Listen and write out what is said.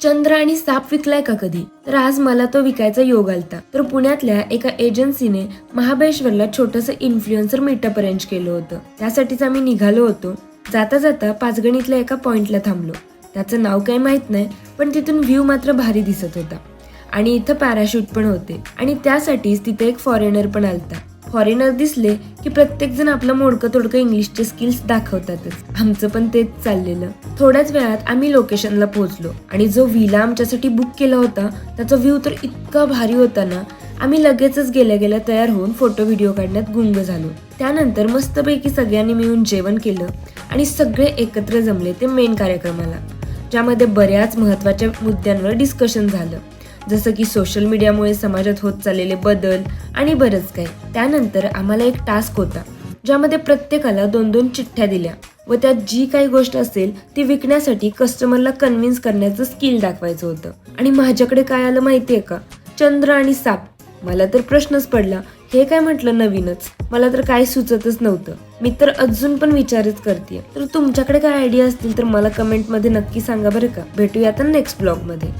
चंद्र आणि साप विकलाय का कधी? तर आज मला तो विकायचा योग आलता. तर पुण्यातल्या एका एजन्सीने महाबळेश्वरला छोटंसं इन्फ्लुएन्सर मीटअप अरेंज केलं होतं. त्यासाठीच आम्ही निघालो होतो. जाता जाता पाचगणीतल्या एका पॉइंटला थांबलो. त्याचं नाव काही माहित नाही, पण तिथून व्ह्यू मात्र भारी दिसत होता. आणि इथं पॅराशूट पण होते आणि त्यासाठीच तिथे एक फॉरेनर पण आलता. फॉरेनर दिसले की प्रत्येक जण आपलं मोडकं तोडकं इंग्लिशचे स्किल्स दाखवतातच. आमचं पण तेच चाललेलं. थोड्याच वेळात आम्ही लोकेशनला पोहोचलो आणि जो व्हिला आमच्यासाठी बुक केला होता त्याचा व्ह्यू तर इतका भारी होता ना, आम्ही लगेचच गेल्या गेल्या तयार होऊन फोटो व्हिडिओ काढण्यात गुंग झालो. त्यानंतर मस्तपैकी सगळ्यांनी मिळून जेवण केलं आणि सगळे एकत्र जमले ते मेन कार्यक्रमाला, ज्यामध्ये बऱ्याच महत्त्वाच्या मुद्द्यांवर डिस्कशन झालं, जसं की सोशल मीडियामुळे समाजात होत चाललेले बदल आणि बरंच काही. त्यानंतर आम्हाला एक टास्क होता, ज्यामध्ये प्रत्येकाला 2-2 चिठ्ठ्या दिल्या व त्यात जी काही गोष्ट असेल ती विकण्यासाठी कस्टमरला कन्व्हिन्स करण्याचं स्किल दाखवायचं होतं. आणि माझ्याकडे काय आलं माहितीये का? चंद्र आणि साप. मला तर प्रश्नच पडला, हे काय म्हटलं नवीनच. मला तर काही सुचतच नव्हतं. मी तर अजून पण विचारच करतेय. तर तुमच्याकडे काय आयडिया असतील तर मला कमेंटमध्ये नक्की सांगा बरं का. भेटूया आता नेक्स्ट ब्लॉगमध्ये.